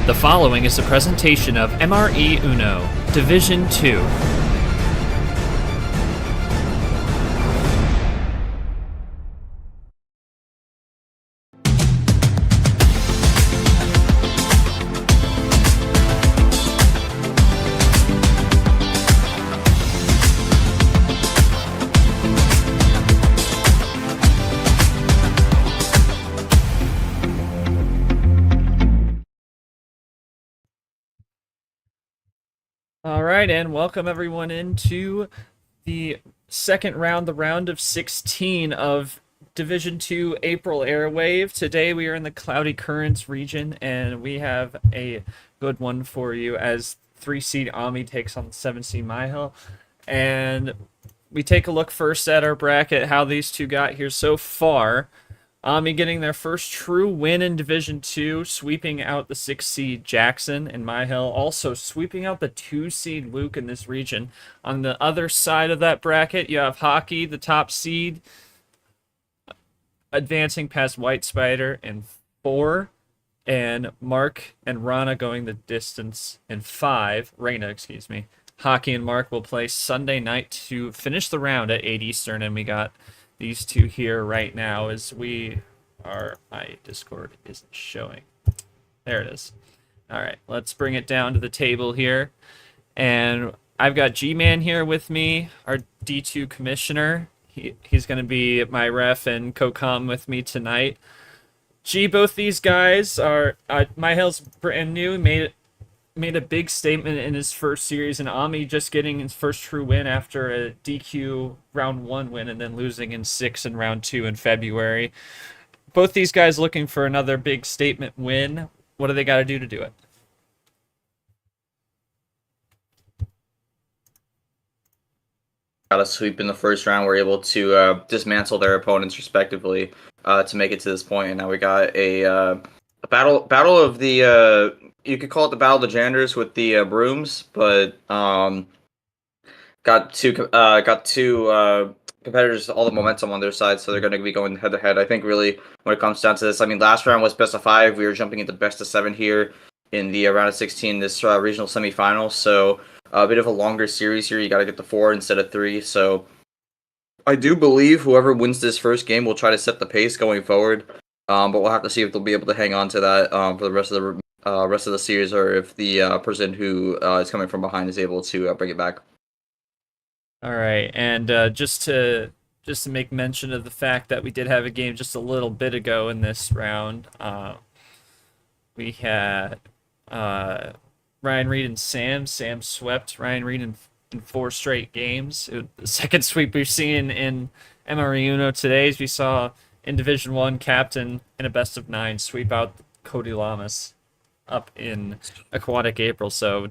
The following is a presentation of MRE UNO, Division 2. Alright, and welcome everyone into the second round, the round of 16 of Division 2 April Airwave. Today we are in the Cloudy Currents region, and we have a good one for you as 3-seed Omii takes on the 7-seed Mihael. And we take a look first at our bracket, how these two got here so far. Omii getting their first true win in Division 2, sweeping out the 6-seed Jackson, and Mihael also sweeping out the 2-seed Luke in this region. On the other side of that bracket, you have Hockey, the top seed, advancing past White Spider in 4, and Mark and Rana going the distance in 5. Reina, excuse me. Hockey and Mark will play Sunday night to finish the round at 8 Eastern, and we got these two here right now as my Discord isn't showing. There it is. All right, let's bring it down to the table here. And I've got G-Man here with me, our D2 commissioner. He's going to be my ref and co-com with me tonight. Both these guys are, Mihael's brand new, made a big statement in his first series, and Omii just getting his first true win after a DQ round 1 win and then losing in 6 in round 2 in February. Both these guys looking for another big statement win. What do they got to do it? Got a sweep in the first round. We're able to dismantle their opponents respectively to make it to this point, and now we got a battle of the you could call it the battle of the janitors with the brooms, but got two competitors, all the momentum on their side, so they're going to be going head to head. I think really when it comes down to this, I mean, last round was best of 5. We were jumping into best of 7 here in the round of 16, this regional semifinal. So a bit of a longer series here. You got to get to 4 instead of 3. So I do believe whoever wins this first game will try to set the pace going forward. But we'll have to see if they'll be able to hang on to that for the rest of the series, or if the person who is coming from behind is able to bring it back. All right, and just to make mention of the fact that we did have a game just a little bit ago in this round. We had Ryan Reed and Sam. Sam swept Ryan Reed in 4 straight games. The second sweep we've seen in MRE UNO today is we saw in Division 1 Captain in a best of 9 sweep out Cody Lamas up in Aquatic April. So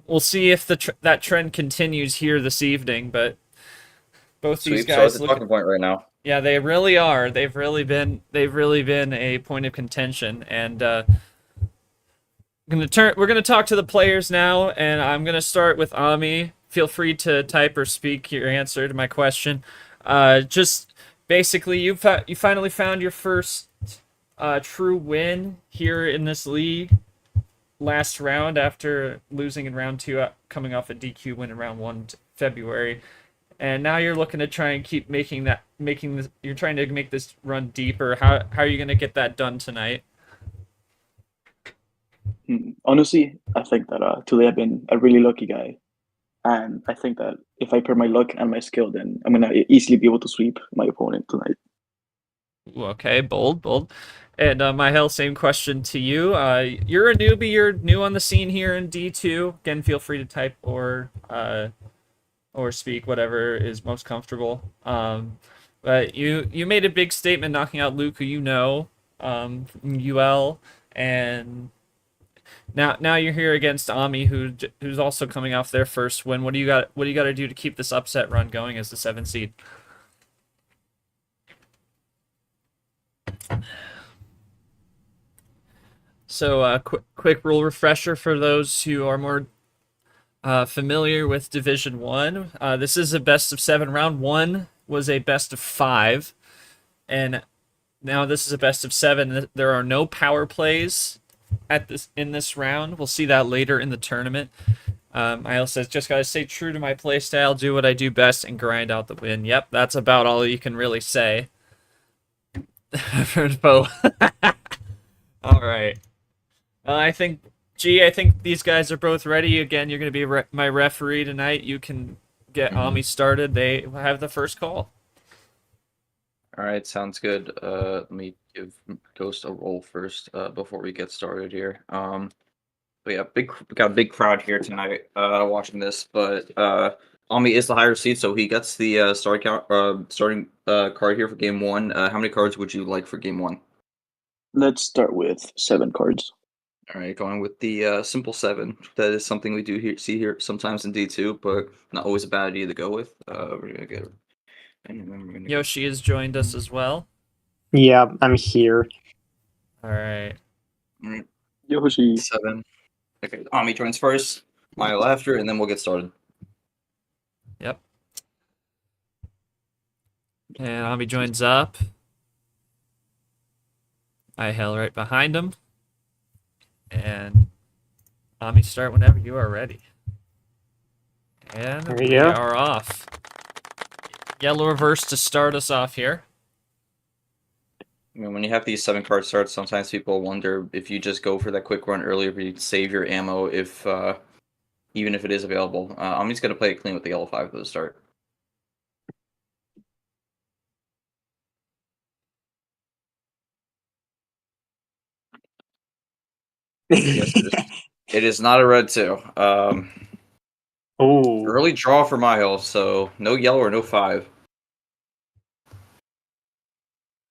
we'll see if that trend continues here this evening. But both these guys so it's a talking point right now. Yeah, they really are. They've really been a point of contention. And we're gonna talk to the players now, and I'm gonna start with Omii. Feel free to type or speak your answer to my question. Just basically, you finally found your first true win here in this league last round after losing in round 2, coming off a DQ win in round 1 February, and now you're looking to try and keep you're trying to make this run deeper. How are you going to get that done tonight? Honestly, I think that today I've been a really lucky guy, and I think that if I pair my luck and my skill, then I'm gonna easily be able to sweep my opponent tonight. Okay, bold. And Mihael, same question to you. You're a newbie. You're new on the scene here in D2. Again, feel free to type or speak, whatever is most comfortable. But you made a big statement knocking out Luke, who you know, from UL, and now you're here against Omii, who's also coming off their first win. What do you got to do to keep this upset run going as the 7th seed? So, quick rule refresher for those who are more familiar with Division 1. This is a best of 7. Round 1 was a best of 5, and now this is a best of 7. There are no power plays in this round. We'll see that later in the tournament. Mihael says, just gotta stay true to my playstyle, do what I do best, and grind out the win. Yep, that's about all you can really say. All right. I think these guys are both ready. Again, you're gonna be my referee tonight. You can get Omii started. They have the first call. All right, sounds good. Let me give Ghost a roll first before we get started here. But yeah, we got a big crowd here tonight watching this. But Omii is the higher seed, so he gets the starting card here for game one. How many cards would you like for game one? Let's start with 7 cards. All right, going with the simple 7. That is something we do see here sometimes in D2, but not always a bad idea to go with. We're gonna get. Yoshi has joined us as well. Yeah, I'm here. All right. Yoshi. 7. Okay, Omii joins first, Mihael after, and then we'll get started. Yep. And Omii joins up. Mihael right behind him. And Omii, start whenever you are ready. And There you we go. are off. Yellow reverse to start us off here. I mean, when you have these 7 card starts, sometimes people wonder if you just go for that quick run earlier, if you save your ammo, if even if it is available. I'm just gonna play it clean with the yellow 5 at the start. Yes, it is not a red 2. Ooh. Early draw for Mihael, so no yellow or no 5.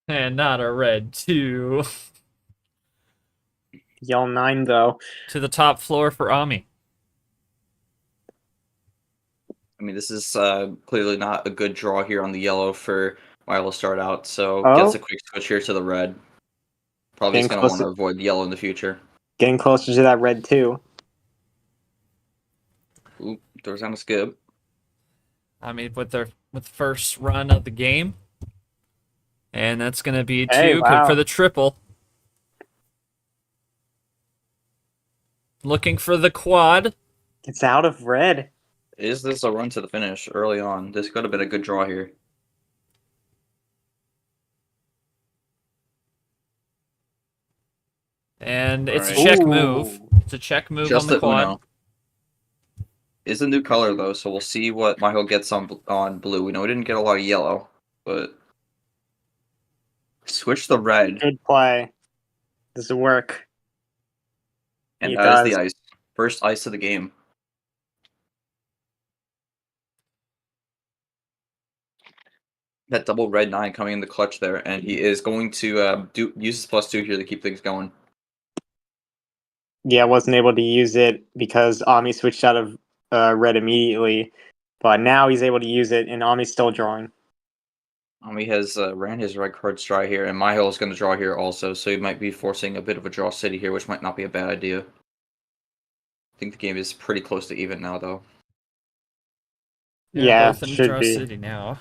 And not a red 2. Yell 9 though. To the top floor for Omii. I mean, this is clearly not a good draw here on the yellow for Mihael to start out, so Oh. gets a quick switch here to the red. Probably just Getting going to want closer. to avoid yellow in the future. Getting closer to that red too. Ooh, throws down a skip. Omii with the first run of the game. And that's going to be 2. Hey, Quick wow. for the triple. Looking for the quad. It's out of red. Is this a run to the finish early on? This could have been a good draw here. And it's a Alright. check Ooh. move. It's a check move Just on the the quad. Uno. Is a new color though, so we'll see what Mihael gets on blue. We know we didn't get a lot of yellow, but switch the red, Good play. Does it work? and It that is does. the ice. First ice of the game. That double red 9 coming in the clutch there, and he is going to use his +2 here to keep things going. Yeah, wasn't able to use it because Omii switched out of red immediately. But now he's able to use it, and Omii's still drawing. Omii has ran his red cards dry here, and Mihael is going to draw here also, so he might be forcing a bit of a draw city here, which might not be a bad idea. I think the game is pretty close to even now, though. Yeah, both in should draw be. city now.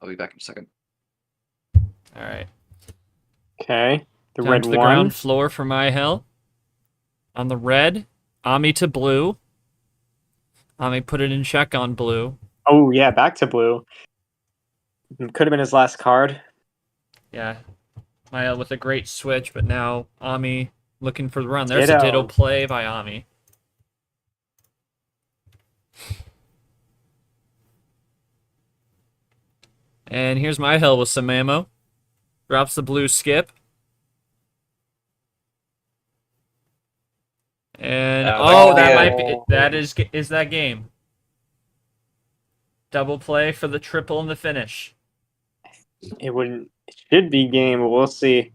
I'll be back in a second. All right. Okay. The Down red to the 1. ground floor for Mihael. On the red, Omii to blue. Omii put it in check on blue. Oh, yeah, back to blue. Could have been his last card. Yeah. Mihael with a great switch, but now Omii looking for the run. There's Ditto. a ditto play by Omii. And here's Mihael with some ammo. Drops the blue skip. And that is that game. Double play for the triple and the finish. It should be game, but we'll see.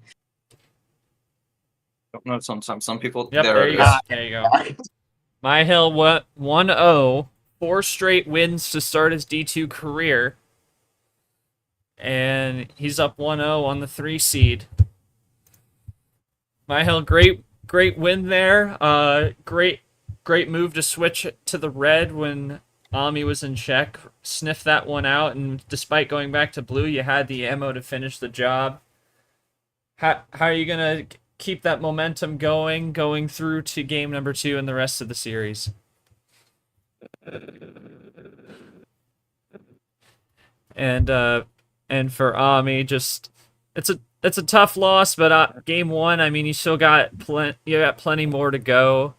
Don't know, sometimes some people. Yep, there you go. There you go. Mihael 1-0, 4 straight wins to start his D2 career. And he's up 1-0 on the 3 seed. Mihael, great win there. Great move to switch to the red when Omii was in check. Sniffed that one out, and despite going back to blue, you had the ammo to finish the job. How are you gonna keep that momentum going through to game number 2 and the rest of the series. And for Omii, just it's a tough loss, but game 1, I mean, you still got plenty more to go.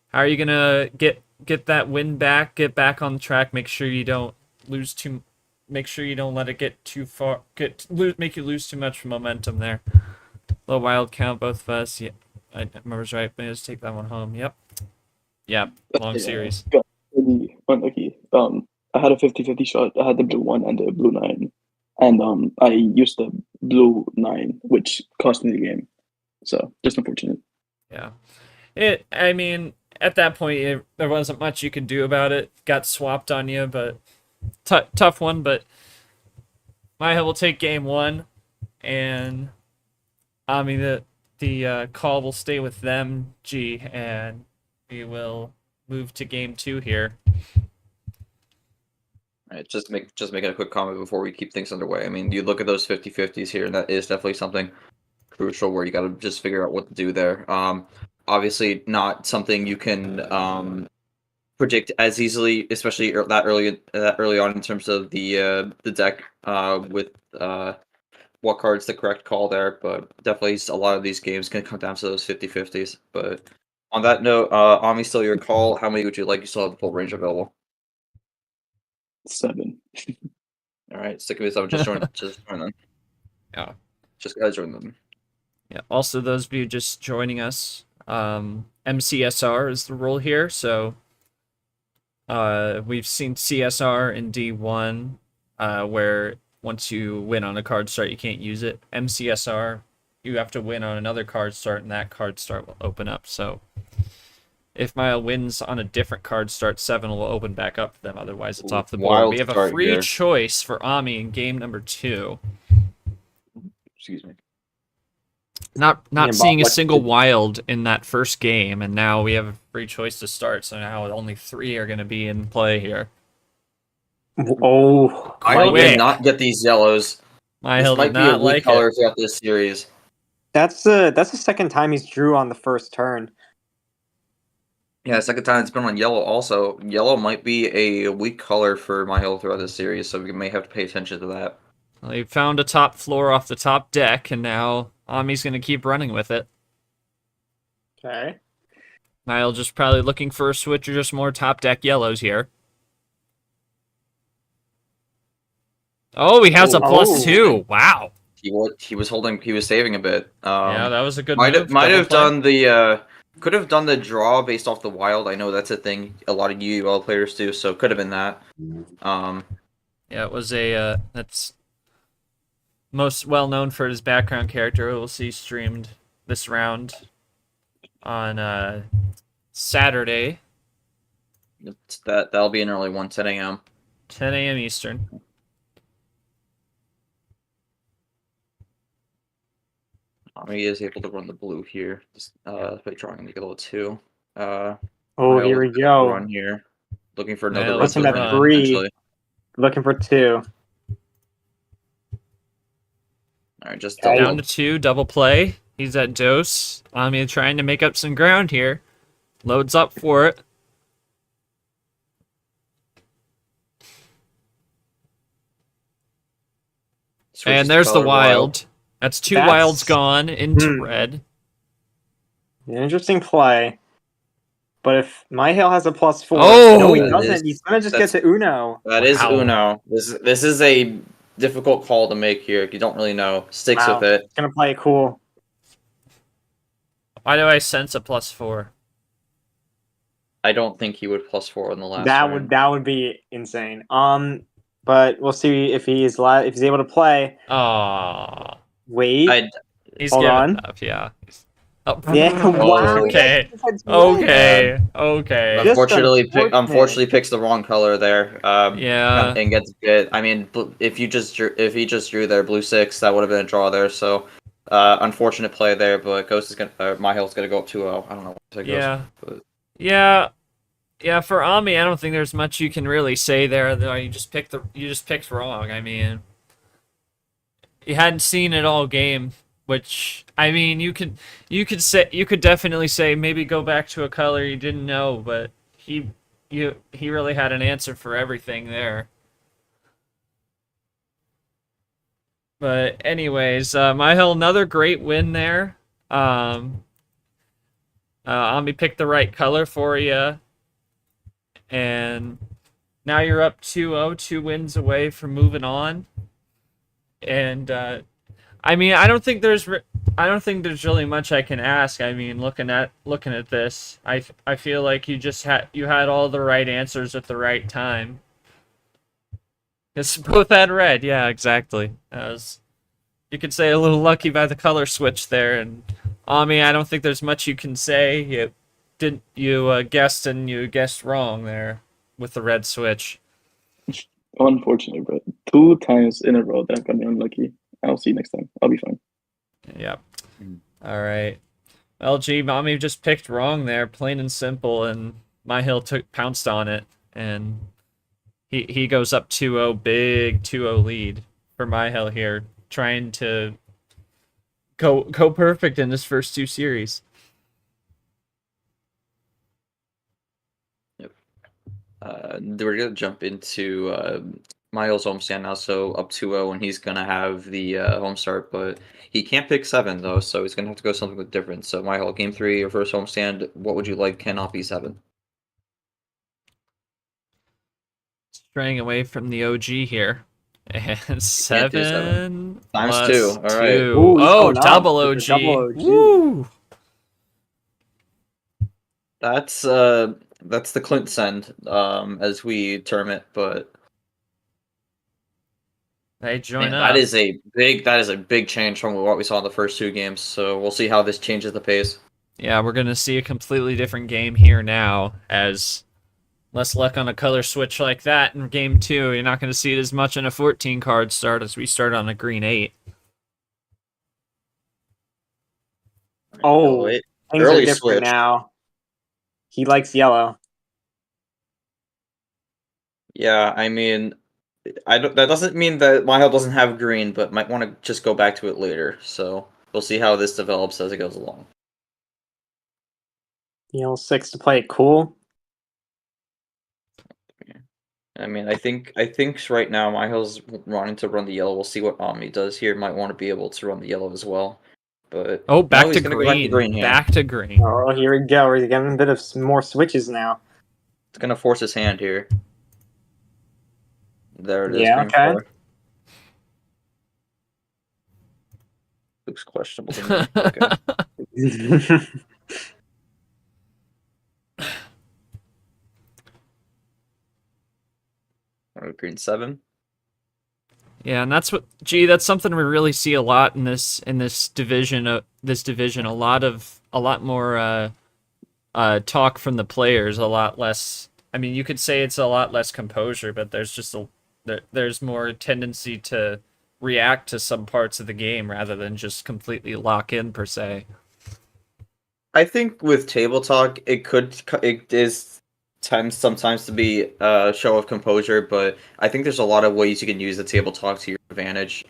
How are you gonna get that win back? Get back on track. Make sure you don't lose too. Make sure you don't let it get too far. Make you lose too much momentum there. Low wild count, both of us. Yeah, I remember's right. But just take that one home. Yep. Long series. Got really unlucky. I had a 50-50 shot. I had the blue 1 and the blue 9, and I used the blue 9, which cost me the game. So just unfortunate. Yeah. I mean, at that point, there wasn't much you could do about it. Got swapped on you, but tough one. But Mihael will take game 1, and I mean the call will stay with them, and we will move to game 2 here. All right, just making a quick comment before we keep things underway. I mean, you look at those 50-50s here, and that is definitely something crucial where you got to just figure out what to do there. Obviously, not something you can predict as easily, especially that early on in terms of the deck with what card's the correct call there. But definitely, a lot of these games can come down to those 50-50s. But on that note, Ami, still your call. How many would you like? You still have the full range available. 7. All right, stick with 7. Just join them. Yeah. Just gotta join them. Yeah. Also, those of you just joining us, MCSR is the rule here. So we've seen CSR in D1, where once you win on a card start, you can't use it. MCSR, you have to win on another card start, and that card start will open up. So if Mihael wins on a different card start, 7 will open back up for them. Otherwise, it's off the board. Wild We have a start free here. choice for Omii in game number 2. Excuse me. Not Yeah, seeing a but single wild in that first game, and now we have a free choice to start. So now only 3 are going to be in play here. Oh, I Quick. did not get these yellows. Mihael This did might be a not weak like color it. throughout this series. that's the second time he's drew on the first turn. Yeah, second time it's been on yellow also. Yellow might be a weak color for Mihael throughout this series, so we may have to pay attention to that. Well, he found a top floor off the top deck, and now Ami's going to keep running with it. Okay. Mihael just probably looking for a switch or just more top deck yellows here. Oh, he has a +2. Wow. He was saving a bit. Yeah, that was a good might move. have Double play. done the could have done the draw based off the wild. I know that's a thing a lot of UUL players do, so it could have been that. Yeah, it was a that's most well known for his background character. We'll see streamed this round on Saturday, That'll be an early one, 10 a.m. 10 a.m. Eastern. He is able to run the blue here, just by drawing the yellow 2. Oh, Mihael here we looking for a go. run here, looking for another Mihael run. looking to at run, 3. potentially. Looking for 2. All right, just Okay. Down to 2, double play. He's at dose. Omii trying to make up some ground here. Loads up for it. switches And there's the color wild. That's 2 That's- wilds gone into Hmm. red. An interesting play. But if Mihael has a +4, Oh! no, he That doesn't. is- He's gonna just get that's- to Uno. That is Wow. Uno. This is a difficult call to make here. If you don't really know, sticks Wow. with it. He's gonna play it cool. Why do I sense a +4? I don't think he would +4 in the last. That round. would be insane. But we'll see if he's able to play. Aw. Wait. He's Hold giving on. up, yeah. Oh. Yeah. Wow. Okay. Just had to Okay. Okay. Just Unfortunately picks the wrong color there. Yeah. And gets bit. I mean, if he just drew there blue 6, that would have been a draw there. So, unfortunate play there. But Ghost is Mihael's gonna go up 2-0. I don't know. What Yeah. But Yeah, for Omii, I don't think there's much you can really say there. Though you just picked wrong. I mean, you hadn't seen it all game. which I mean, you could definitely say maybe go back to a color you didn't know, but he really had an answer for everything there. But anyways, Mihael, another great win there. Ami picked the right color for you, and now you're up 2-0, 2 wins away from moving on. And I mean, I don't think there's really much I can ask. I mean, looking at this, I feel like you had all the right answers at the right time. Because both had red. Yeah, exactly. You could say a little lucky by the color switch there. And Ami, I don't think there's much you can say. You guessed and you guessed wrong there with the red switch. Unfortunately, bro. 2 times in a row that I've gotten unlucky. I'll see you next time. I'll be fine. Yep. All right. LG, Mommy just picked wrong there, plain and simple, and Mihael pounced on it, and he goes up 2-0, big 2-0 lead for Mihael here, trying to go perfect in his first 2 series. Yep. We're gonna jump into Mihael's homestand now, so up 2-0, and he's gonna have the home start, but he can't pick 7 though, so he's gonna have to go something with different. So Mihael, game 3, your first homestand, what would you like? Cannot be 7. Straying away from the OG here. And 7 Times plus 2. All right. 2. Ooh, he's Oh, going up. double It's a OG. double OG. Woo! That's the Clint send, as we term it, but They join man, up. that is a big change from what we saw in the first 2 games. So we'll see how this changes the pace. Yeah, we're going to see a completely different game here now, as less luck on a color switch like that in game 2. You're not going to see it as much in a 14 card start as we start on a green 8. Oh, wait. things Early are different switch. now. He likes yellow. Yeah, I mean, that doesn't mean that Mihael doesn't have green, but might want to just go back to it later. So we'll see how this develops as it goes along. Yellow 6 to play it cool. I mean, I think right now Mihael's wanting to run the yellow. We'll see what Omni does here. Might want to be able to run the yellow as well. But Oh, back no, to he's gonna go back to green. green here. Back to green. Oh, here we go. We're getting a bit of some more switches now. It's gonna force his hand here. There it is. Yeah, green okay. 4. Looks questionable to me. Okay. Green 7. Yeah, and that's something we really see a lot in this division. A lot more talk from the players. A lot less. I mean, you could say it's a lot less composure, but there's more tendency to react to some parts of the game rather than just completely lock in per se. I think with table talk, it is sometimes to be a show of composure, but I think there's a lot of ways you can use the table talk to your advantage.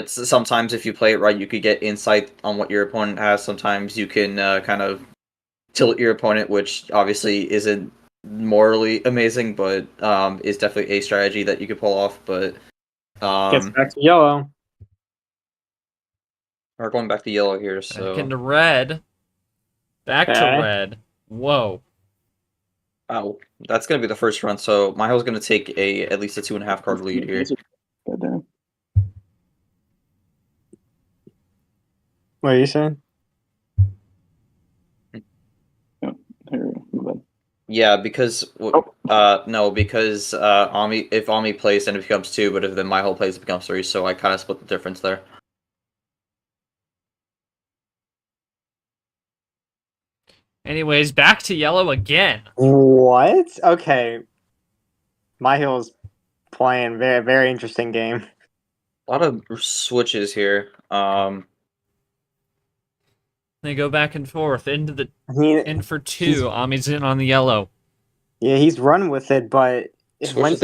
Sometimes if you play it right, you could get insight on what your opponent has. Sometimes you can kind of tilt your opponent, which obviously isn't morally amazing, but is definitely a strategy that you could pull off. But Gets back to yellow. we're going back to yellow here, so Back into red. Back to Okay. red. Whoa. wow, that's gonna be the first run. So Mihail's gonna take at least a 2.5 card lead here. Goddamn. What are you saying? Here, my bad. Yeah, because no, because if Ami plays, then it becomes 2, but if then Mihail plays, it becomes 3. So I kind of split the difference there. Anyways, back to yellow again. What? Okay. Mihill's playing very, very interesting game. A lot of switches here. They go back and forth into the He, in for 2. he's- Ami's in on the yellow. yeah, he's running with it, but Switches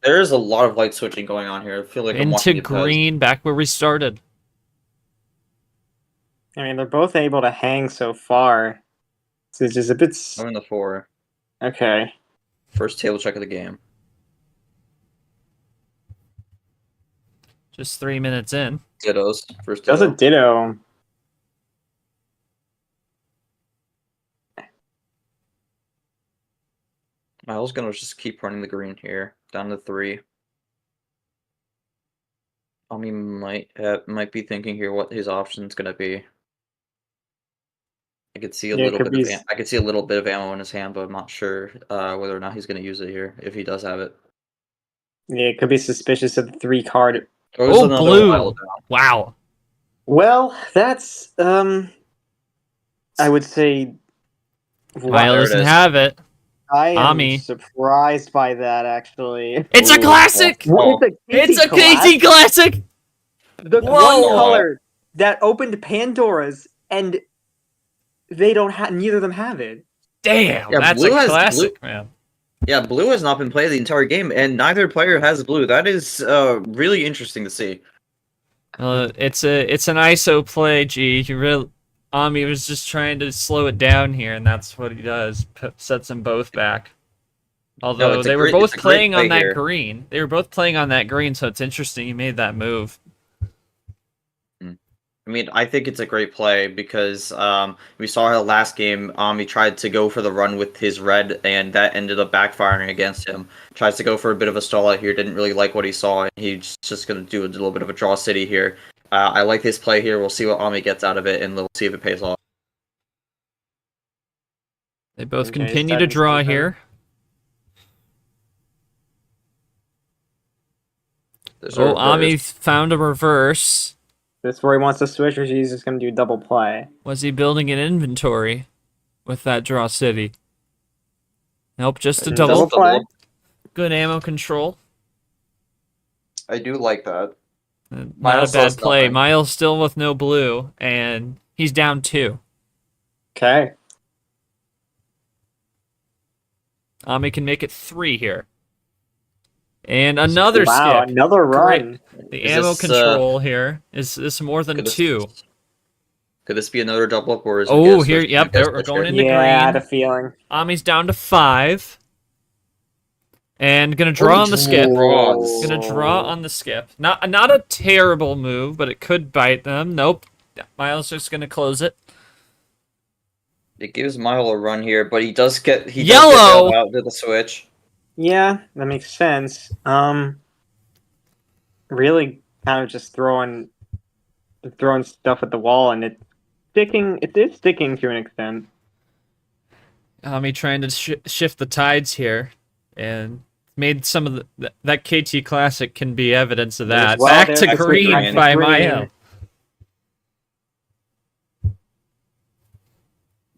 there is a lot of light switching going on here. I feel like I'm Into watching it green, back where we started. I mean, they're both able to hang so far. So it's just a bit... I'm in the 4. Okay. First table check of the game. Just 3 minutes in. Dittos. First Does a ditto. ditto. Miles gonna just keep running the green here. Down to 3. Omii might be thinking here what his option's gonna be. I could see a Yeah, it little could bit be of I could see a little bit of ammo in his hand, but I'm not sure whether or not he's gonna use it here. If he does have it. Yeah, it could be suspicious of the 3 card. There's Oh, another blue! wild down. Wow. Well, that's I would say Mihael there it doesn't is. have it. I am Omii. surprised by that actually. It's a Ooh, classic! well, It's a KT classic! The Whoa! one color that opened Pandora's and they don't have neither of them have it. Damn, Yeah, that's blue a has classic, man. Yeah, blue has not been played the entire game, and neither player has blue. That is really interesting to see. It's an ISO play, G. Omii was just trying to slow it down here, and that's what he does. Sets them both back. Although they were both playing on that green. They were both playing on that green, so it's interesting he made that move. I mean, I think it's a great play because we saw how last game he tried to go for the run with his red, and that ended up backfiring against him. Tries to go for a bit of a stall out here, didn't really like what he saw, and he's just going to do a little bit of a draw city here. I like this play here. We'll see what Omii gets out of it, and we'll see if it pays off. They both Okay, continue to starting draw to see here. There's Oh, our Omii reverse. found a reverse. This is where he wants to switch, or he's just gonna do double play. Was he building an inventory with that draw city? Nope, just a double. Double play. Good ammo control. I do like that. Not a Miles bad does play. nothing. Miles still with no blue, and he's down 2. Okay. Omii can make it 3 here. And another Wow, skip. another run. The Is ammo this, control here. Is this more than 2? Could this be another double up, or is Oh, here, yep, we're going into Yeah, I had a green. feeling. Omii's down to 5. And gonna draw on the skip. draws. Gonna draw on the skip. Not a terrible move, but it could bite them. Nope. Miles just gonna close it. It gives Mihael a run here, but he does get Yellow! out to the switch. Yeah, that makes sense. Really kind of just throwing stuff at the wall, and it's sticking. It is sticking to an extent. Omii trying to shift the tides here, and made some of that KT Classic can be evidence of that. Well, Back there's to the green green. by Green. Mihael.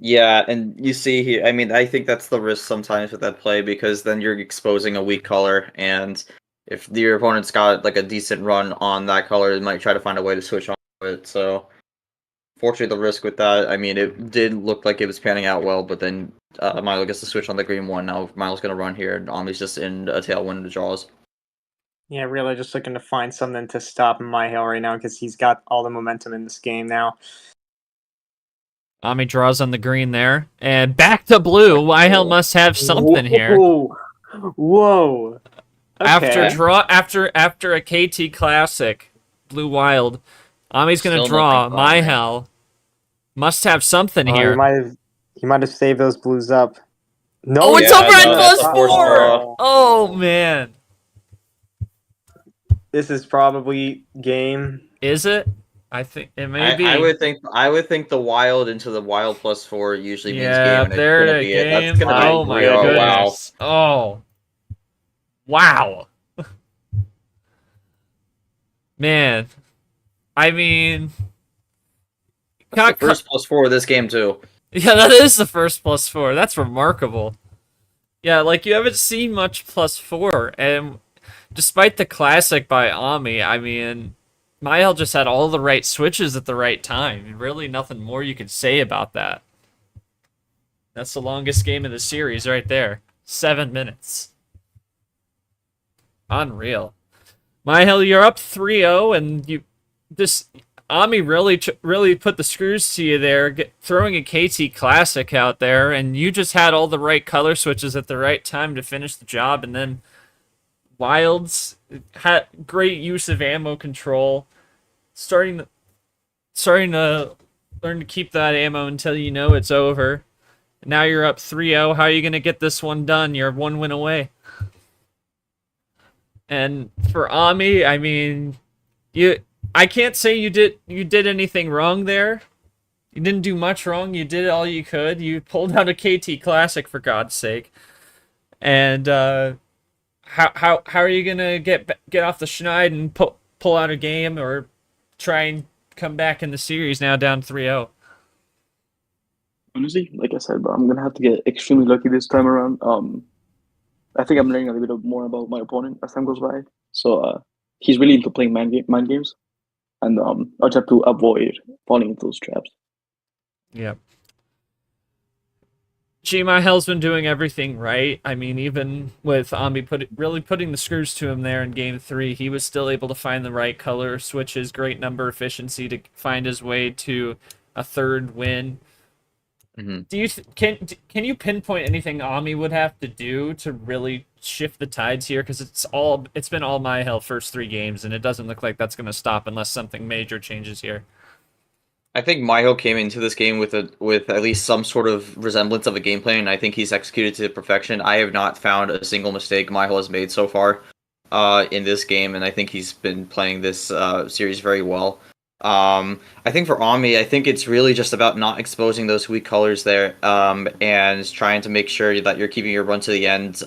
Yeah, and you see here, I mean, I think that's the risk sometimes with that play, because then you're exposing a weak color, and if your opponent's got like a decent run on that color, they might try to find a way to switch on it. So, fortunately, the risk with that, I mean, it did look like it was panning out well, but then Mihael gets to switch on the green one. Now Mihael's going to run here, and Omii's just in a tailwind of draws. Yeah, really just looking to find something to stop Mihael right now because he's got all the momentum in this game now. Omii draws on the green there, and back to blue. Mihael must have something here. Whoa. Okay. After a KT Classic, Blue Wild, Omii's gonna Still draw. nothing from Mihael must have something here. He might have saved those blues up. No, Oh, it's Yeah, a red no, plus that's a forced 4! draw. Oh man, This is probably game. is it? I think it may be. I would think the wild into the wild +4 usually means Yeah, game. And there it's it gonna be it. game. That's gonna be Oh my real. goodness. Oh. Wow. Man. I mean, That's the first +4 of this game too. yeah, that is the first +4. That's remarkable. Yeah, like you haven't seen much +4, and despite the classic by Omii, I mean, Mihael just had all the right switches at the right time. Really nothing more you could say about that. That's the longest game of the series right there. 7 minutes. Unreal. Mihael, you're up 3-0, and Ami really put the screws to you there, throwing a KT Classic out there, and you just had all the right color switches at the right time to finish the job, and then Wilds had great use of ammo control, starting to learn to keep that ammo until you know it's over. Now you're up 3-0. How are you going to get this one done? You're 1 win away. And for Ami, I mean, I can't say you did anything wrong there. You didn't do much wrong. You did all you could. You pulled out a KT Classic, for God's sake. And how are you gonna get off the schneid and pull out a game or try and come back in the series now down 3-0? Honestly, like I said, I'm gonna have to get extremely lucky this time around. I think I'm learning a little bit more about my opponent as time goes by. So he's really into playing mind games, and I'll just have to avoid falling into those traps. Yep. Mihael's been doing everything right. I mean, even with Ami really putting the screws to him there in Game 3, he was still able to find the right color switches, great number efficiency to find his way to a third win. Mm-hmm. Do you can you pinpoint anything Ami would have to do to really shift the tides here? Because it's been all Mihael first 3 games, and it doesn't look like that's going to stop unless something major changes here. I think Mihael came into this game with at least some sort of resemblance of a game plan, and I think he's executed to perfection. I have not found a single mistake Mihael has made so far in this game, and I think he's been playing this series very well. I think for Omii, I think it's really just about not exposing those weak colors there, and trying to make sure that you're keeping your run to the end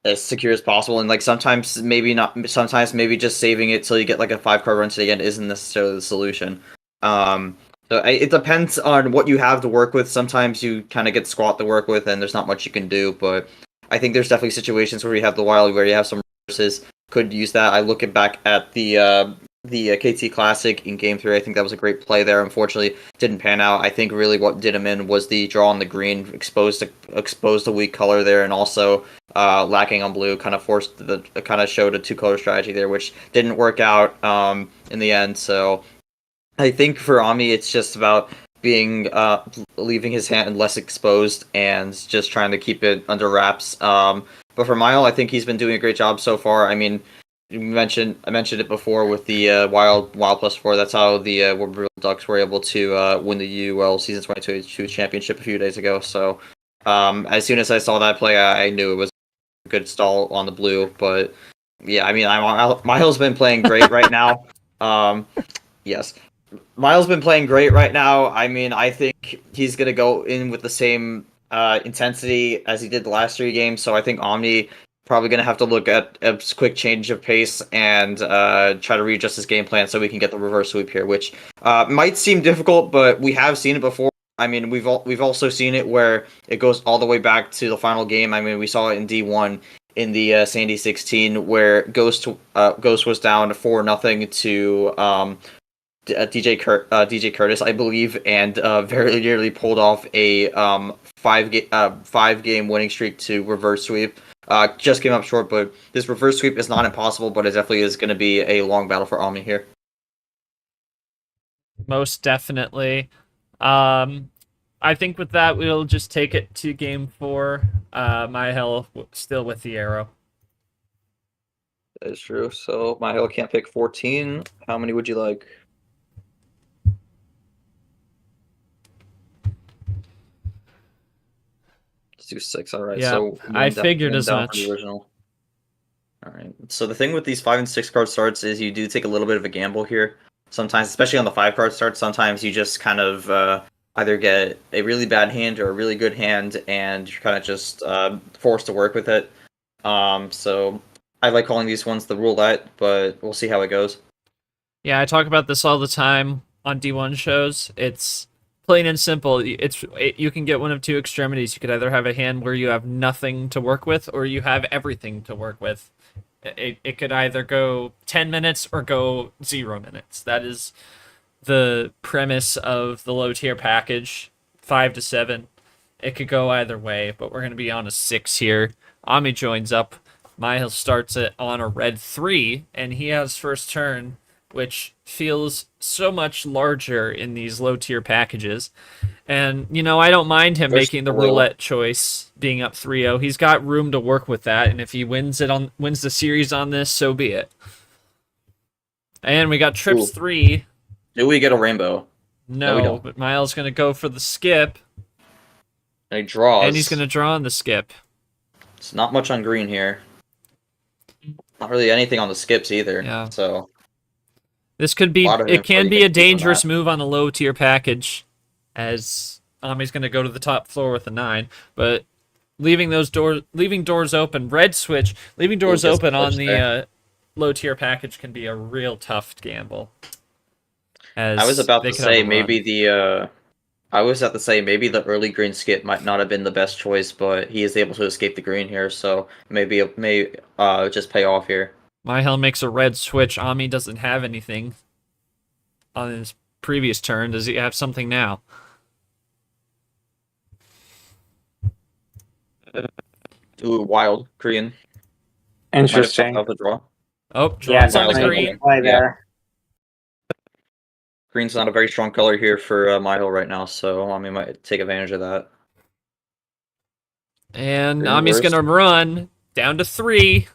as secure as possible. And like sometimes maybe just saving it till you get like a 5-card run to the end isn't necessarily the solution. It depends on what you have to work with. Sometimes you kind of get squat to work with, and there's not much you can do. But I think there's definitely situations where you have the wild, where you have some reverses, could use that. I look back at the KT Classic in Game 3. I think that was a great play there. Unfortunately, didn't pan out. I think really what did him in was the draw on the green, exposed the weak color there, and also lacking on blue. Kind of showed a 2-color strategy there, which didn't work out in the end. So I think for Omii, it's just about leaving his hand less exposed and just trying to keep it under wraps. But for Mihael, I think he's been doing a great job so far. I mean, I mentioned it before with the Wild +4. That's how the Woodville Ducks were able to win the UL Season 2022 championship a few days ago. So as soon as I saw that play, I knew it was a good stall on the blue. But yeah, I mean, Mihael's been playing great right now. Yes. Mihael's been playing great right now. I mean, I think he's going to go in with the same intensity as he did the last 3 games. So I think Omii probably going to have to look at a quick change of pace and try to readjust his game plan so we can get the reverse sweep here, which might seem difficult, but we have seen it before. I mean, we've also seen it where it goes all the way back to the final game. I mean, we saw it in D1 in the Sandy 16 where Ghost was down 4-0 to DJ Curtis, I believe, and very nearly pulled off a 5-game winning streak to reverse sweep. Just came up short, but this reverse sweep is not impossible, but it definitely is going to be a long battle for Omii here. Most definitely. I think with that, we'll just take it to Game 4. Mihael still with the arrow. That is true. So Mihael can't pick 14. How many would you like? Let's do 6. All right. Yeah, so I figured as down much. from the original. All right. So the thing with these 5 and 6 card starts is you do take a little bit of a gamble here. Sometimes, especially on the 5 card starts, sometimes you just kind of either get a really bad hand or a really good hand, and you're kind of just forced to work with it. So I like calling these ones the roulette, but we'll see how it goes. Yeah, I talk about this all the time on D1 shows. It's plain and simple. You can get one of 2 extremities. You could either have a hand where you have nothing to work with, or you have everything to work with. It could either go 10 minutes or go 0 minutes. That is the premise of the low tier package, 5 to 7. It could go either way, but we're going to be on a 6 here. Omii joins up. Mihael starts it on a red 3, and he has first turn. which feels so much larger in these low tier packages. And, you know, I don't mind him There's making the blue. roulette choice, being up 3-0. He's got room to work with that, and if he wins the series on this, so be it. And we got trips Ooh. 3. Do we get a rainbow? No, we No, don't. but Miles going to go for the skip, And he draws. and he's going to draw on the skip. It's not much on green here. Not really anything on the skips either. Yeah. So This could be, lot of it can info be you a can keep on dangerous that. move on a low tier package, as Ami's going to go to the top floor with a 9, but leaving doors open, red switch, leaving doors gets open on switched the there. low tier package can be a real tough gamble. As I was about they to could have say a maybe run. maybe the early green skip might not have been the best choice, but he is able to escape the green here, so maybe it may just pay off here. Mihael makes a red switch. Ami doesn't have anything on his previous turn. Does he have something now? Ooh, wild green. Interesting. Might have the draw. Oh, Yeah, draws on the Miles definitely green. play Yeah. there. Green's not a very strong color here for Mihael right now, so Ami might take advantage of that. And Green Ami's reverse. going to run down to 3.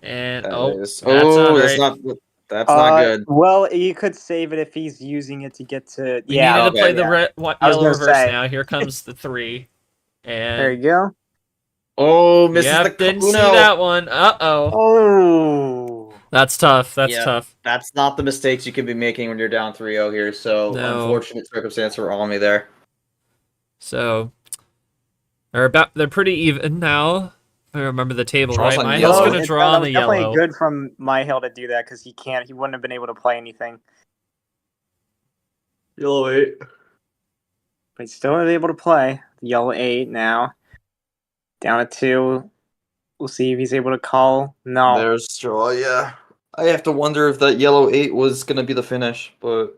And, that's not right. That's not good. Well, you could save it if he's using it to get to. We Yeah, needed to okay, play the yeah. red, I was yellow gonna reverse say. now. Here comes the 3. There you And go. Oh, misses yep, the didn't see Uno. that one. Uh-oh. Oh. That's tough. That's Yeah. tough. That's not the mistakes you can be making when you're down 3-0 here, so No. unfortunate circumstance for Ami there. So they're pretty even now. I remember the table, Draws right? on Mihael's yellow. going to draw that on was the definitely yellow. good from Mihael to do that because he wouldn't have been able to play anything. Yellow 8. But he still was able to play. Yellow 8 now. Down at 2. We'll see if he's able to call. No. There's draw, yeah. I have to wonder if that yellow 8 was going to be the finish, but...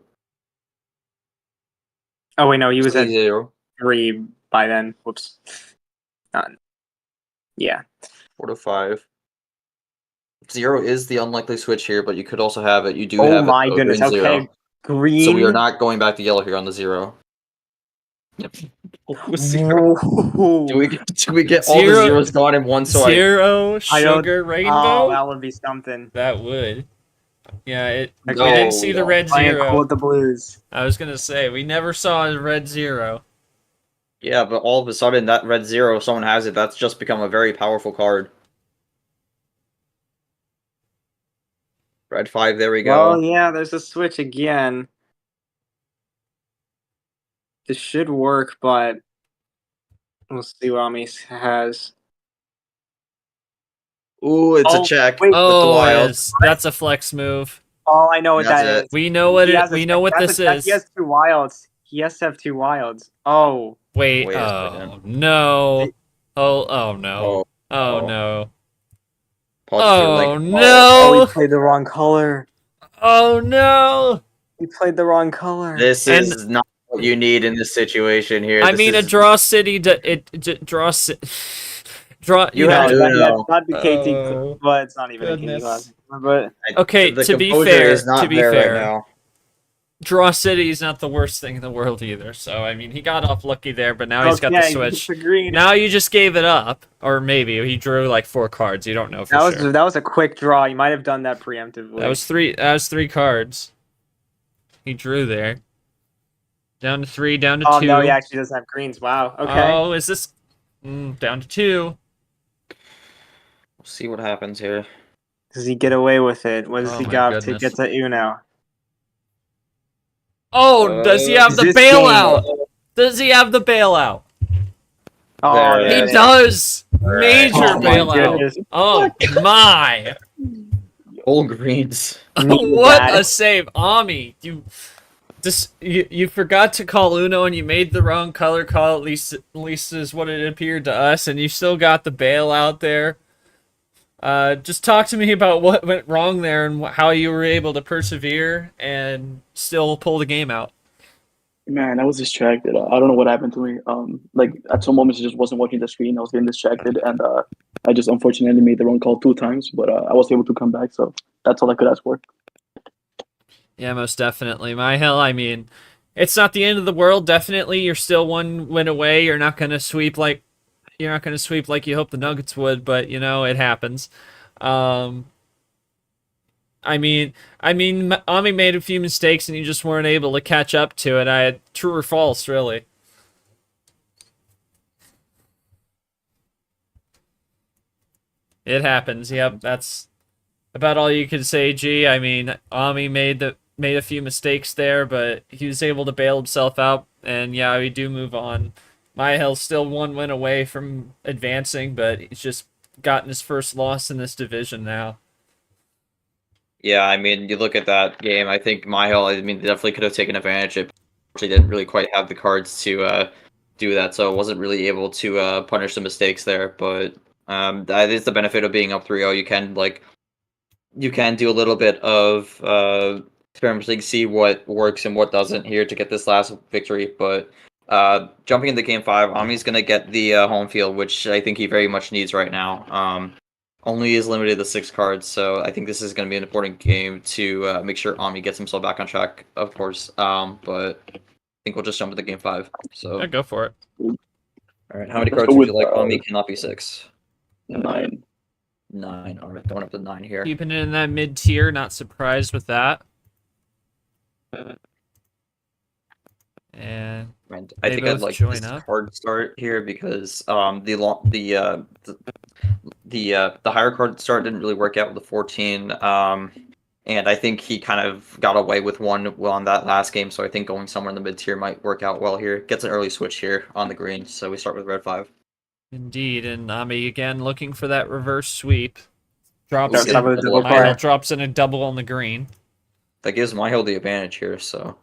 Oh, wait, no. He was at 0. 3 by then. Whoops. Yeah. 4 to 5. 0 is the unlikely switch here, but you could also have it. You do have it. Oh, my though, goodness. green 0. Okay. Green. So we are not going back to yellow here on the 0. Yep. 0. Whoa. Do we get all the Zero- zeros gone in one? So Zero I don't- sugar Oh, rainbow? that would be something. That would. Yeah, we No. didn't see the red Playing cool 0. with the Blues. I was going to say, we never saw a red 0. Yeah, but all of a sudden that red 0, if someone has it, that's just become a very powerful card. Red 5, there we go. Well, yeah, there's a switch again. This should work, but we'll see what Ami has. Ooh, it's Oh, a check wait. with the Oh, wild. that's a flex move. Oh, I know what That's that it. is. We know what He has a we check. know what That's this a check. is. He has 2 wilds. He has to have 2 wilds. Oh. Wait, Wait a oh second. no. Oh no. Oh Oh. no. Apologies for, Oh like, Oh, no. he played the wrong color. Oh no. He played the wrong color. This And- is not what you need in this situation here. I This mean, a is- draw city. Draw. Draw. You You have know, to- yeah, it's not the KT, Oh, but it's not even a KT goodness. class. But Okay, the to be composure fair- is not to be there fair, right now. draw city is not the worst thing in the world either. So I mean, he got off lucky there, but now he's got the switch. The green. Now you just gave it up, or maybe he drew like 4 cards. You don't know for sure. That was a quick draw. You might have done that preemptively. That was 3. That was 3 cards. He drew there. Down to 3. Down to 2. Oh no, he actually doesn't have greens. Wow. Okay. Oh, is this down to 2? We'll see what happens here. Does he get away with it? What does Oh he my got goodness. to get to Uno? Oh, does he have the This bailout? Does he have the bailout? Oh, There it He is. does. Major Oh, my bailout. goodness. Oh my! All greens. What that. a save, Ami! You forgot to call Uno and you made the wrong color call. At least is what it appeared to us, and you still got the bailout there. Just talk to me about what went wrong there and how you were able to persevere and still pull the game out. Man, I was distracted. I don't know what happened to me. Like at some moments, I just wasn't watching the screen. I was getting distracted, and I just unfortunately made the wrong call 2 times. But I was able to come back, so that's all I could ask for. Yeah, most definitely. Mihael, I mean, it's not the end of the world. Definitely, you're still one win away. You're not going to sweep like you hope the Nuggets would, but you know it happens. Um, Ami made a few mistakes and you just weren't able to catch up to it. I had true or false, really. It happens. Yep, that's about all you could say, G. I mean, Ami made a few mistakes there, but he was able to bail himself out, and yeah, we do move on. Mihael's still one win away from advancing, but he's just gotten his first loss in this division now. Yeah, I mean, you look at that game. I think Mihael, I mean, they definitely could have taken advantage. It actually didn't really quite have the cards to do that, so wasn't really able to punish the mistakes there. But that is the benefit of being up 3-0. You can do a little bit of experimenting, see what works and what doesn't here to get this last victory. But jumping into Game 5, Ami's going to get the home field, which I think he very much needs right now. Only is limited to 6 cards, so I think this is going to be an important game to make sure Ami gets himself back on track, of course. But I think we'll just jump into Game 5. So Yeah, go for it. All right, how many Let's cards go would you with, like? Ami cannot be 6. 9. 9. All right, going up to 9 here. Keeping it in that mid tier, not surprised with that. And And They I think both I'd like join this up. card start here because the higher card start didn't really work out with the 14. And I think he kind of got away with one on that last game, so I think going somewhere in the mid tier might work out well here. Gets an early switch here on the green, so we start with red 5. indeed, and Ami again looking for that reverse sweep. Drops Let's in. get a double up here. Mihael drops in a double on the green. That gives Mihael the advantage here, so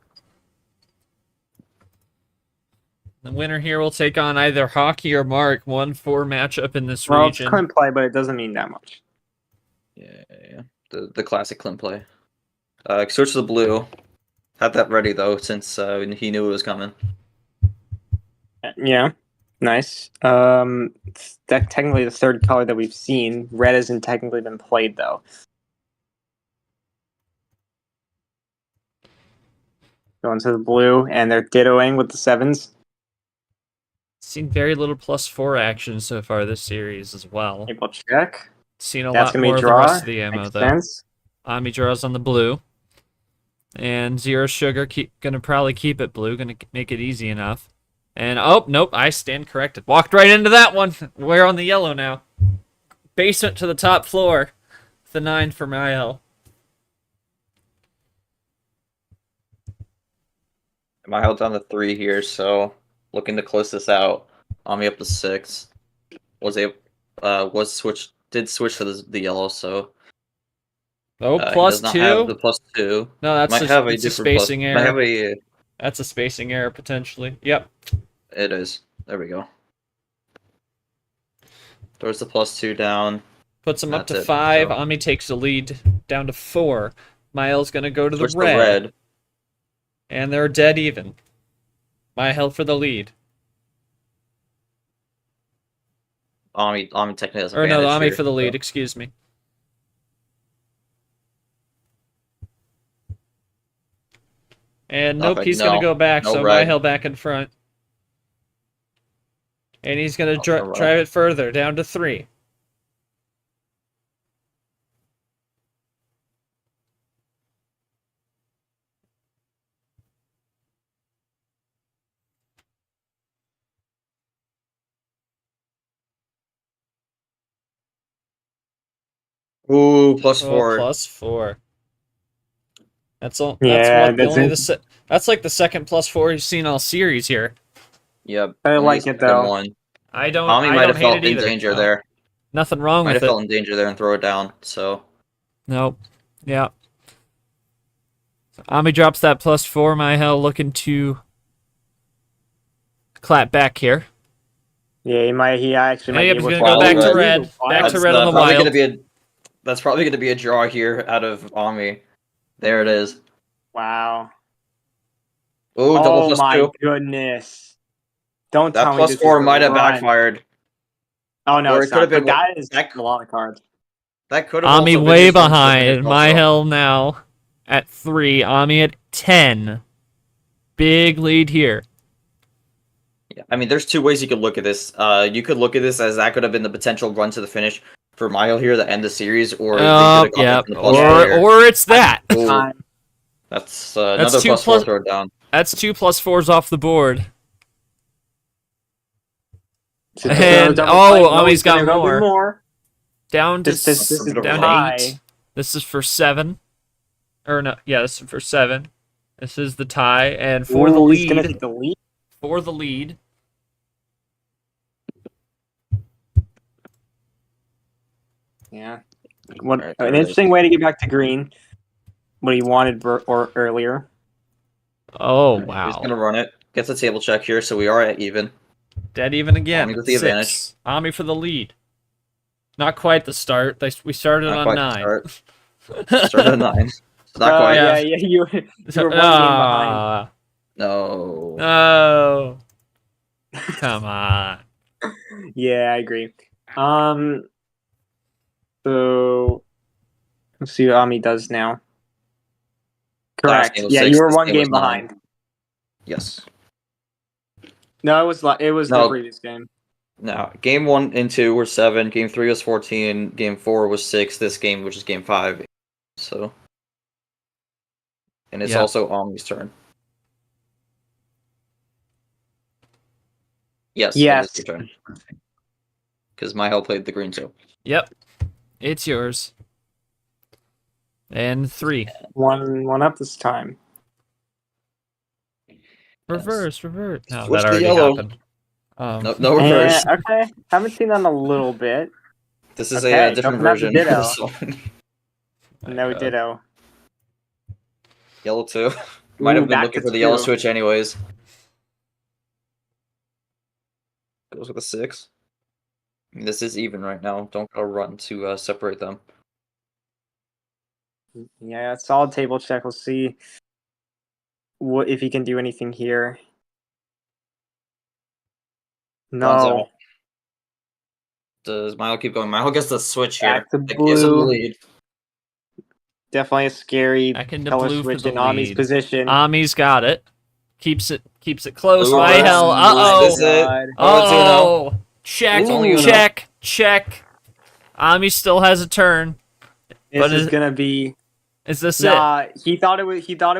The winner here will take on either Hockey or Mark. 1-4 matchup in this Well, it's region. Clint play, but it doesn't mean that much. yeah. The classic Clint play. Switch to the blue. Had that ready though, since he knew it was coming. Yeah, nice. It's technically the third color that we've seen. Red hasn't technically been played though. Going to the blue, and they're dittoing with the 7s. Seen very little +4 action so far this series as well. Able check. Seen a That's lot gonna be more a of the draw. rest of the ammo Makes though. sense. Ami draws on the blue. And Zero Sugar gonna probably keep it blue, gonna make it easy enough. And oh nope, I stand corrected. Walked right into that one. We're on the yellow now. Basement to the top floor. The 9 for Mihael. Mihael down to 3 here, so looking to close this out. Ami up to 6. Did switch to the yellow, so Oh, he plus does not 2? have the +2. No, that's Might a, have a it's a different spacing Might error. have a. That's a spacing error potentially. Yep. It is. There we go. Throws the +2 down. Puts him up That's to it, 5. so- Ami takes the lead down to 4. Mihael's gonna go to the Switch to red. red. And they're dead even. Mihael for the lead. Ami technically has Or no, advantage Ami here, for the lead, so- excuse me. And nope, Nothing, he's going to no. go back, No so red. Mihael back in front. And he's going to No red. drive it further, down to 3. Ooh, Oh, +4. +4. That's all. Yeah, That's like the second +4 you've seen all series here. Yep. I at like least it, second though. one. I don't. Ami I might don't have hate felt it in either. danger No. there. Nothing wrong Might with have it. felt in danger there and throw it down. So Nope. Yeah. Ami drops that +4. Mihael looking to clap back here. Yeah, he actually might Yep, be he's able gonna go back to Wild red. Back to that's red on the probably wild. gonna be that's probably gonna be a draw here out of Ami. There it is. Wow. Oh, double Oh plus my 2. goodness! Don't That tell me plus this 4 is might have run. backfired. Oh no, Or it's it could have not. been But that is that a lot of cards. that could have Omii also been way his run to the behind. finish also. Mihael now at 3. Omii at 10. Big lead here. Yeah, I mean, there's two ways you could look at this. You could look at this as that could have been the potential run to the finish for Mihael here to end the series, or they could have gotten Yeah. it from the plus 4 Or here. it's that. Ooh, Time. that's another two plus 4 plus- throw down. That's 2 plus 4s off the board. So And double oh, play. No, Omii's it's gonna got be more. more. Down to This is down high. to 8. This is for 7. Or no, yeah, this is for 7. This is the tie, and for the Ooh, he's gonna lead. take the lead. For the lead. Yeah. What Alright, an there it interesting way to get back to green. What he wanted or earlier. Oh He's wow. gonna run it. Gets a table check here, so we are at even. Dead even again. Omii with the 6. advantage. Omii for the lead. Not quite the start. We started Not on quite 9. the start. Started at 9. Not quite. yeah. Yeah, you were one game behind. Ah, No. no. Come on. Yeah, I agree. So let's see what Omii does now. Last Correct. game was Yeah, 6, you were this one game was game 9. behind. Yes. No, it was the No. previous game. No. Game 1 and 2 were 7. Game 3 was 14. Game 4 was 6. This game, which is game 5. So. And it's Yeah. also Omii's turn. Yes. Yes. It is your turn. Because Mihael played the green too. Yep. It's yours. And 3. One up this time. Reverse. No, Switch that to already yellow. happened. No reverse. Okay. Haven't seen that in a little bit. This is Okay, a different jumping out the version. ditto. This one. No God. ditto. Yellow 2. Might have been back looking to for the yellow 2. switch anyways. Goes with a 6. This is even right now. Don't go run to separate them. Yeah, solid table check. We'll see what if he can do anything here. Runs No. out. Does Mihael keep going? Mihael gets the switch here. Back to That gives him the blue. lead. Definitely a scary Back into color blue for switch the in Omii's lead. position. Ami's got it. Keeps it close. Blue My reverse. hell. Blue Uh-oh. is it. God. Oh, it's Uno. Oh. Check. It's only Uno. Check. Ami still has a turn. This But is gonna be Is this nah. He thought it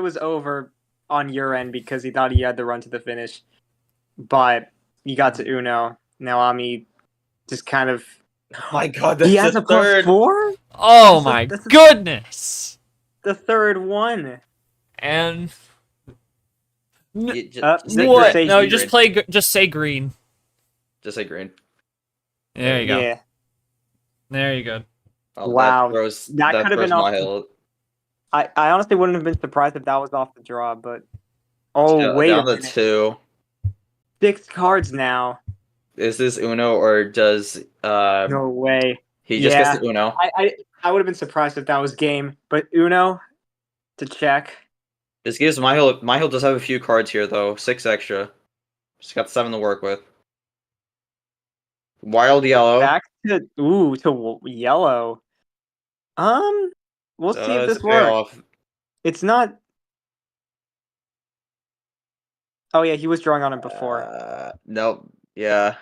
was over on your end because he thought he had to run to the finish, but you got to Uno. Now Omii just kind of My God, he that's has the a plus third. 4. Oh That's a- my that's a- goodness. The third one. And You just, What? say what? green. No, Say just green. just say green. Just say green. There you go. Yeah. There you go. Oh, Wow. That throws, That could have been off the- Mihael. I honestly wouldn't have been surprised if that was off the draw, but wait a Down to minute. 2. 6 cards now. Is this Uno or does No way. he just Yeah. gets the Uno? I would have been surprised if that was game, but Uno to check. This gives Mihael does have a few cards here though. 6 extra. Just got 7 to work with. Wild yellow. Back to yellow. We'll see if Does this pay works. off. It's not. Oh yeah, he was drawing on it before. Nope. Yeah.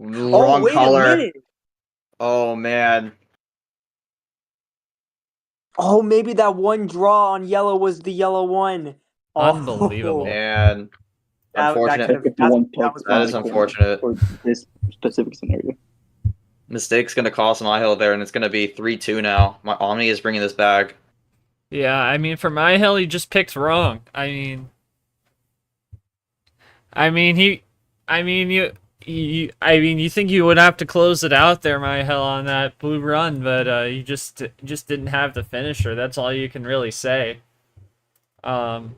Oh Wrong wait a color. minute. Oh man. Oh, maybe that one draw on yellow was the yellow one. Oh, Unbelievable. Man. Unfortunate. Check it to one plug was That is in the corner unfortunate. for this specific scenario. Mistake's gonna cost Mihael there, and it's gonna be 3-2 now. My Omni is bringing this back. Yeah, I mean, for my hell, he just picked wrong. You think you would have to close it out there, my hell, on that blue run, but you just didn't have the finisher. That's all you can really say. And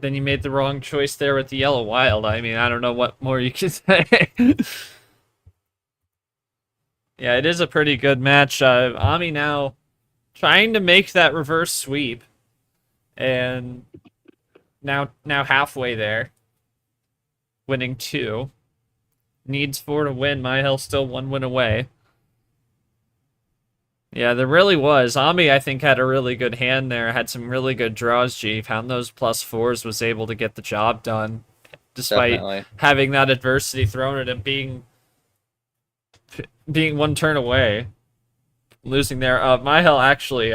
then you made the wrong choice there with the yellow wild. I mean, I don't know what more you can say. Yeah, it is a pretty good match. Ami now trying to make that reverse sweep, and now halfway there, winning 2. Needs 4 to win. Mihael still 1 win away. Yeah, there really was. Omii, I think, had a really good hand there. Had some really good draws, G. Found those +4s, was able to get the job done. Despite Definitely. having that adversity thrown at him, being 1 turn away. Losing there. Mihael, actually,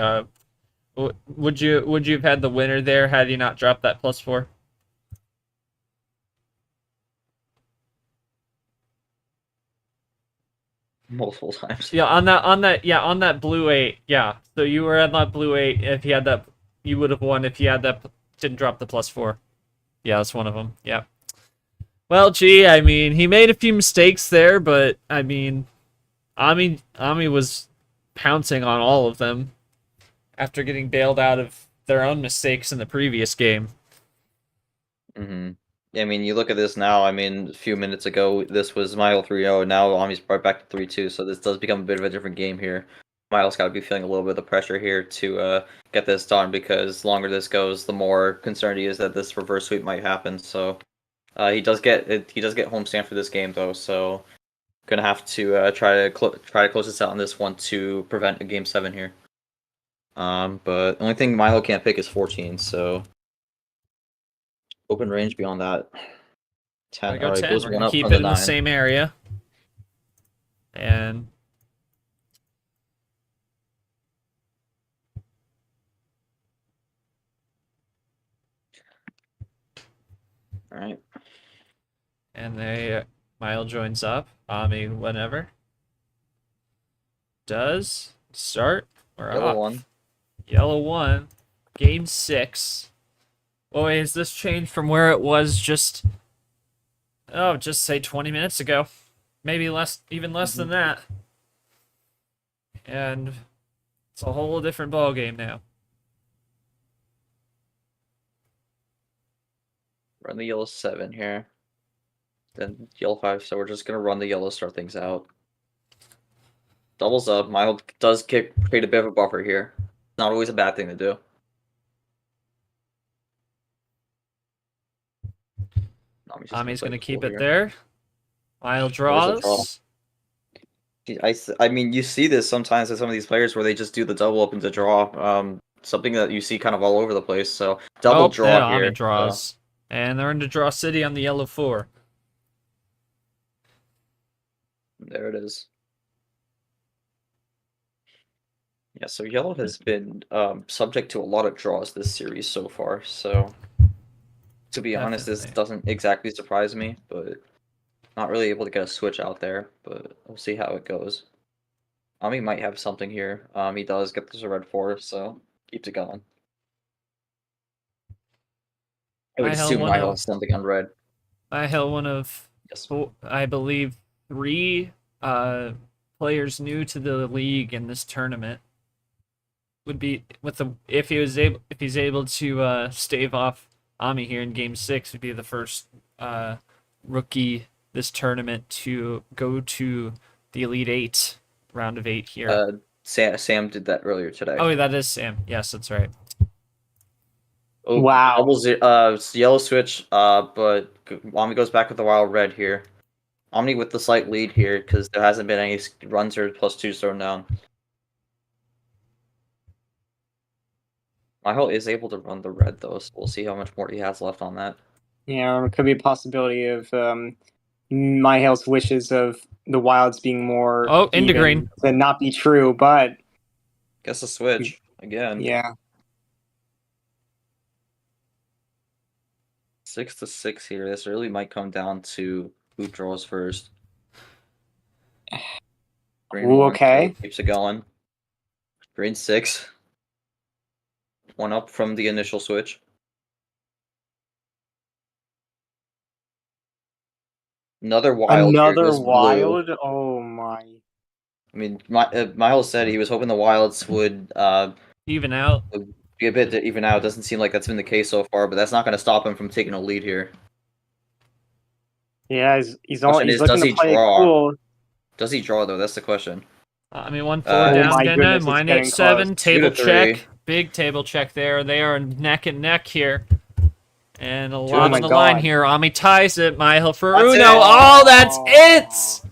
would you have had the winner there had you not dropped that +4? Multiple times. Yeah, on that blue 8. Yeah. So you were at that blue 8. If he had that, you would have won if he had that, didn't drop the +4. Yeah, that's one of them. Yeah. Well, gee, I mean, he made a few mistakes there, but I mean, Omii was pouncing on all of them after getting bailed out of their own mistakes in the previous game. Mm-hmm. I mean, you look at this now. I mean, a few minutes ago, this was Mihael 3-0. Now Ami's right back to 3-2. So this does become a bit of a different game here. Mihael's got to be feeling a little bit of the pressure here to get this done, because the longer this goes, the more concerned he is that this reverse sweep might happen. So he does get homestand for this game though. So gonna have to try to close this out on this one to prevent a game 7 here. But the only thing Milo can't pick is 14. So. Open range beyond that. 10. Go All right, 10. goes We're one gonna up keep from it the in 9. the same area. And All right. Mile joins up. Omii, whenever. Does start. We're Yellow off. 1. Yellow 1. Game 6. Oh, wait, has this changed from where it was just say 20 minutes ago? Maybe less, even less than that. And it's a whole different ball game now. Run the yellow 7 here. Then yellow 5, so we're just gonna run the yellow, start things out. Doubles up. Milo does create a bit of a buffer here. Not always a bad thing to do. Ami's going to keep it there. Mile draws. I mean, you see this sometimes with some of these players where they just do the double up into draw. Something that you see kind of all over the place. So double draw here. Omii draws. And they're into draw city on the yellow 4. There it is. Yeah, so yellow has been subject to a lot of draws this series so far. So to be honest, this doesn't exactly surprise me, but not really able to get a switch out there. But we'll see how it goes. Omii might have something here. He does get this red 4, so keeps it going. I would assume Mihael has something on red. Mihael, one of, yes, I believe, 3 players new to the league in this tournament. Would be if he's able to stave off Omii here in Game 6, would be the first rookie this tournament to go to the Elite 8 round of 8 here. Sam did that earlier today. Oh, that is Sam. Yes, that's right. Oh, wow. Yellow switch, but Omii goes back with the wild red here. Omii with the slight lead here because there hasn't been any runs or +2s thrown down. Mihael is able to run the red though, so we'll see how much more he has left on that. Yeah, it could be a possibility of Mihael's wishes of the wilds being more into green to not be true, but guess a switch again. Yeah. 6-6 here. This really might come down to who draws first. Green Ooh, 1, okay. Keeps it going. Green 6. 1 up from the initial switch. Another wild. Another wild? Blue. Oh my. I mean, Mihael said he was hoping the wilds would even out. Be a bit to even out. Doesn't seem like that's been the case so far, but that's not going to stop him from taking a lead here. Yeah, he's looking to play draw? Cool. Does he draw though? That's the question. I mean, 1-4 down again. Mine 8-7. Table check. 2-3. Big table check there. They are neck and neck here. And a lot my on the line God. here. Ami ties it. Mihael for That's Uno. it. Oh, that's it!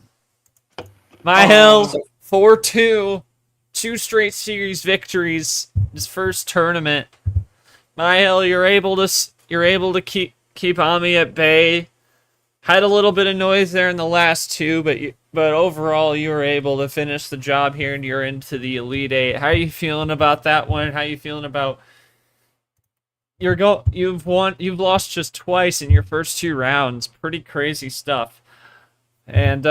Mihael, Oh. 4-2. 2 straight series victories. His first tournament. Mihael, you're able to keep Ami at bay. Had a little bit of noise there in the last 2, but overall you were able to finish the job here, and you're into the Elite 8. How are you feeling about that one? How are you feeling about you've lost just twice in your first 2 rounds. Pretty crazy stuff. And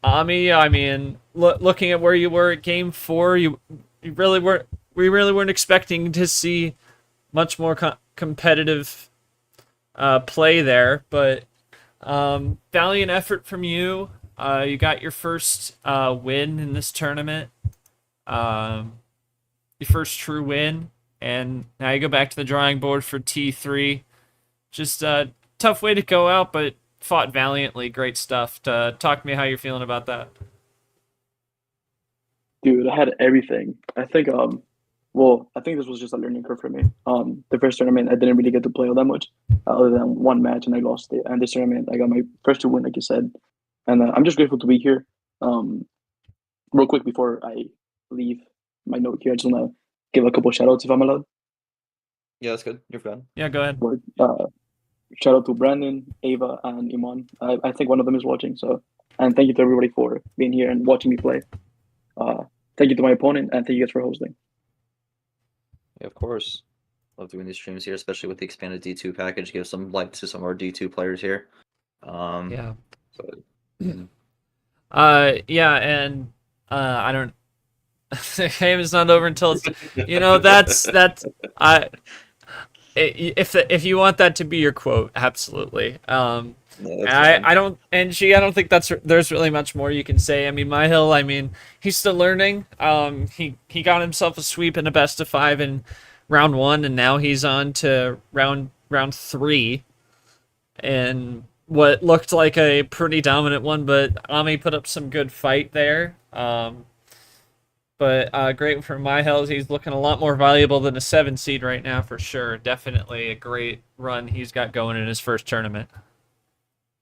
Ami, I mean, looking at where you were at game 4, we really weren't expecting to see much more competitive play there, but valiant effort from you. You got your first win in this tournament. Your first true win. And now you go back to the drawing board for T3. Just a tough way to go out, but fought valiantly. Great stuff. Talk to me how you're feeling about that. Dude, I had everything. I think I think this was just a learning curve for me. The first tournament I didn't really get to play all that much, other than one match, and I lost it. And this tournament I got my first 2 win, like you said, and I'm just grateful to be here. Real quick before I leave my note here, I just wanna give a couple shout outs if I'm allowed. Yeah, that's good. You're fine. Yeah, go ahead. Shout out to Brandon, Ava, and Iman. I think one of them is watching. So, and thank you to everybody for being here and watching me play. Thank you to my opponent, and thank you guys for hosting. Yeah, of course. Love doing these streams here, especially with the expanded D2 package. Give some light to some of our D2 players here. Yeah. So, Yeah, and I don't. The game is not over until it's. That's if you want that to be your quote, absolutely. yeah, that's fine. I don't, Angie, I don't think there's really much more you can say. I mean, Mihael, I mean, he's still learning. He got himself a sweep in a best of 5 in round 1, and now he's on to round 3, and what looked like a pretty dominant one, but Ami put up some good fight there. But great for Mihael. He's looking a lot more valuable than a 7 seed right now for sure. Definitely a great run he's got going in his first tournament.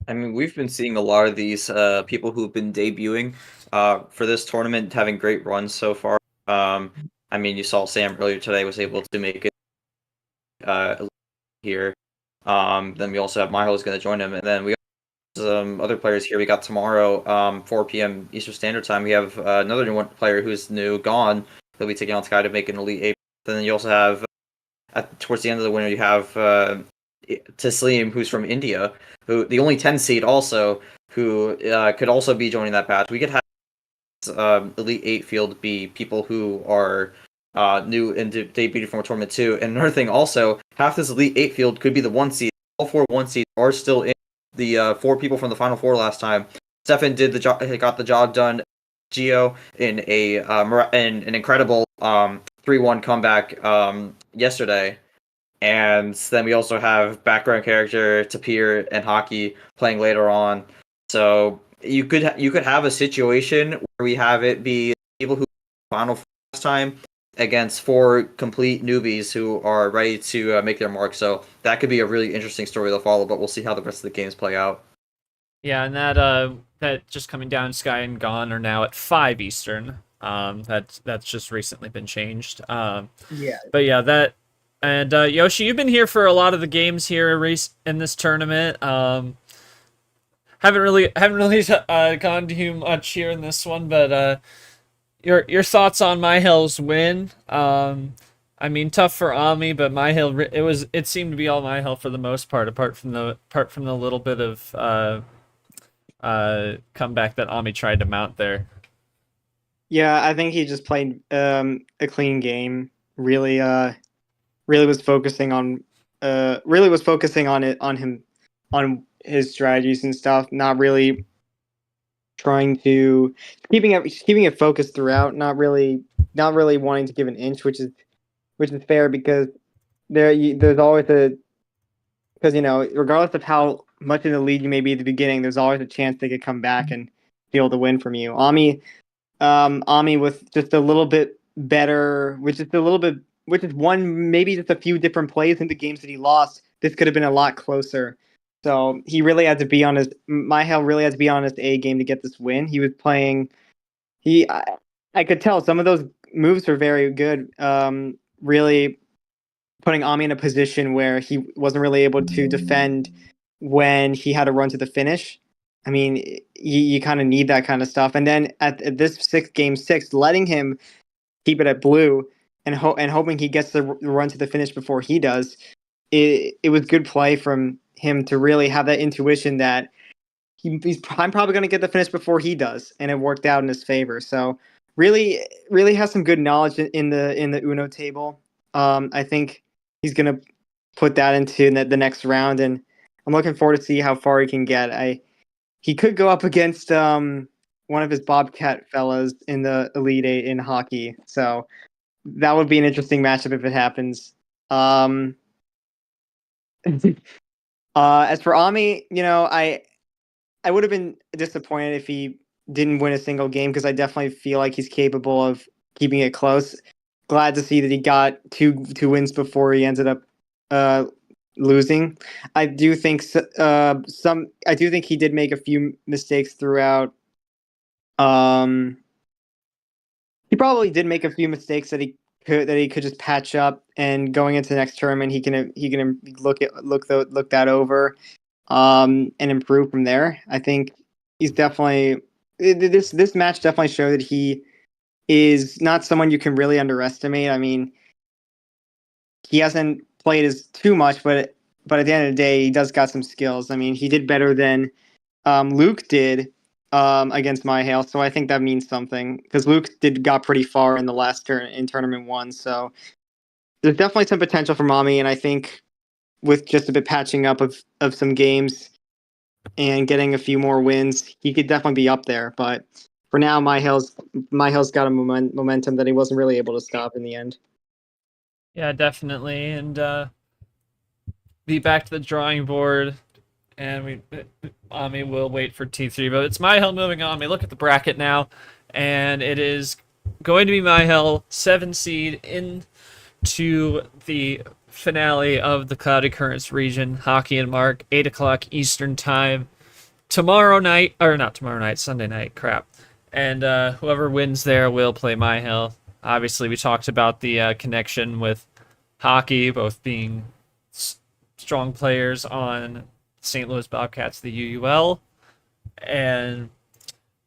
I mean, we've been seeing a lot of these people who've been debuting for this tournament having great runs so far. I mean, you saw Sam earlier today was able to make it here. Then we also have Mihael who's going to join him, and then we got some other players here. We got tomorrow, 4 p.m. Eastern Standard Time. We have another new player who's new, Gone. He'll be taking on Sky to make an Elite 8. And then you also have towards the end of the winter, you have Taslim, who's from India, who the only 10 seed also, who could also be joining that batch. We could have Elite 8 field be people who are new and debuted from a tournament too. And another thing also, half this Elite 8 field could be the 1 seed. All 4 1 seeds are still in the 4 people from the Final 4 last time. Stefan did the job, got the job done. Gio in an incredible 3-1 comeback yesterday. And then we also have background character Tapir and Hockey playing later on. So you could have a situation where we have it be people who Final 4 last time against 4 complete newbies who are ready to make their mark. So that could be a really interesting story to follow, but we'll see how the rest of the games play out. Yeah, and that just coming down, Sky and Gone are now at 5 Eastern. That's just recently been changed. Yeah. But yeah, that and Yoshi, you've been here for a lot of the games here in this tournament. Haven't really gone to much here in this one, but your thoughts on Mihael's win? I mean, tough for Ami, but Mihael, it seemed to be all Mihael for the most part, apart from the little bit of comeback that Ami tried to mount there. Yeah, I think he just played a clean game. Really was focusing on his strategies and stuff. Not really trying to keeping it focused throughout. Not really wanting to give an inch, which is fair because there's always because regardless of how much in the lead you may be at the beginning, there's always a chance they could come back and steal the win from you. Ami with just a little bit better, which is maybe just a few different plays into games that he lost. this could have been a lot closer. So he really had to be on his Mihael really had to be on his A game to get this win. He was playing. I could tell some of those moves were very good. Really putting Omii in a position where he wasn't really able to defend when he had to run to the finish. I mean, you kind of need that kind of stuff. And then at this game six, letting him keep it at blue and hoping he gets the run to the finish before he does, it was good play from him to really have that intuition that I'm probably going to get the finish before he does, and it worked out in his favor. So really has some good knowledge in the Uno table. I think he's going to put that into the next round, and I'm looking forward to see how far he can get. He could go up against one of his Bobcat fellas in the Elite Eight in hockey. So that would be an interesting matchup if it happens. As for Omii, I would have been disappointed if he didn't win a single game because I definitely feel like he's capable of keeping it close. Glad to see that he got two wins before he ended up losing. I do think he did make a few mistakes throughout. He probably did make a few mistakes that he could just patch up, and going into the next tournament he can look that over and improve from there. I think he's definitely this match definitely showed that he is not someone you can really underestimate. I mean, he hasn't played as too much, but at the end of the day, he does got some skills. I mean, he did better than Luke did against Mihael, so I think that means something because Luke got pretty far in the last turn in tournament 1. So there's definitely some potential for Omii, and I think with just a bit patching up of some games and getting a few more wins, he could definitely be up there. But for now, Mihael's got a momentum that he wasn't really able to stop in the end. Yeah, definitely, and be back to the drawing board, and Omii will wait for T3, but it's Mihael moving on. We look at the bracket now, and it is going to be Mihael 7 seed into the finale of the Cloudy Currents region. Hockey and Mark, 8 o'clock Eastern time tomorrow night, or not tomorrow night, Sunday night. Crap. And whoever wins there will play Mihael. Obviously, we talked about the connection with hockey, both being strong players on St. Louis Bobcats, the UUL, and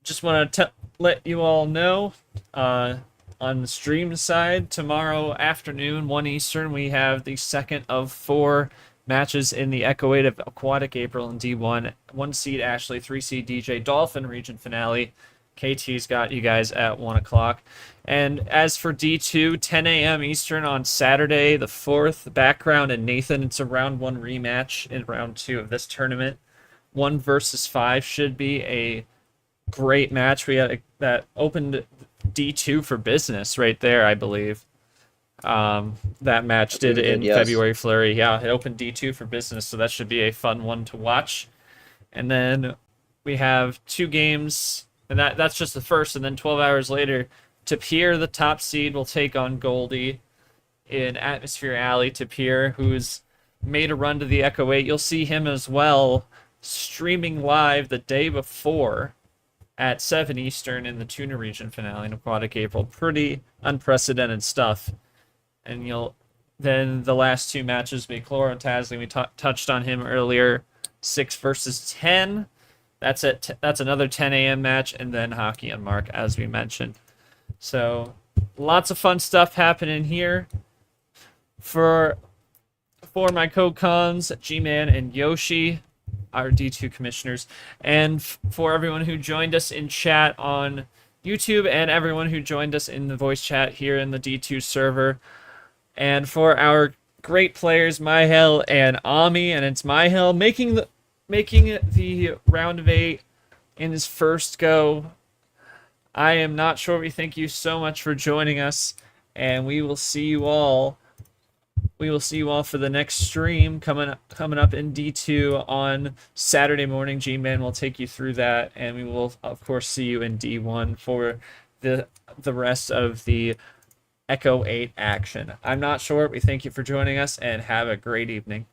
just want to let you all know on the stream side, tomorrow afternoon, 1 Eastern, we have the second of 4 matches in the Echo 8 of Aquatic April and D1. 1 seed Ashley, 3 seed DJ Dolphin region finale. KT's got you guys at 1 o'clock. And as for D2, 10 a.m. Eastern on Saturday, the 4th, Background and Nathan. It's a round 1 rematch in round 2 of this tournament. 1 versus 5 should be a great match. We had that opened D2 for business right there, I believe. That match did in yes. February Flurry. Yeah, it opened D2 for business, so that should be a fun one to watch. And then we have 2 games, and that's just the first, and then 12 hours later, Tapir, the top seed, will take on Goldie in Atmosphere Alley. Tapir, who's made a run to the Echo 8. You'll see him as well streaming live the day before at 7 Eastern in the Tuna region finale in Aquatic April. Pretty unprecedented stuff. And then the last 2 matches be Chloro Tasley. We touched on him earlier. 6 versus 10. That's another 10 a.m. match, and then Hockey and Mark, as we mentioned. So lots of fun stuff happening here. For my co-cons, G-Man and Yoshi, our D2 commissioners, and for everyone who joined us in chat on YouTube and everyone who joined us in the voice chat here in the D2 server, and for our great players Mihael and Omii, and it's Mihael making the round of 8 in his first go. I am not sure. We thank you so much for joining us, and we will see you all. We will see you all for the next stream coming up in D2 on Saturday morning. G-Man will take you through that, and we will, of course, see you in D1 for the rest of the Echo 8 action. I'm not sure. We thank you for joining us, and have a great evening.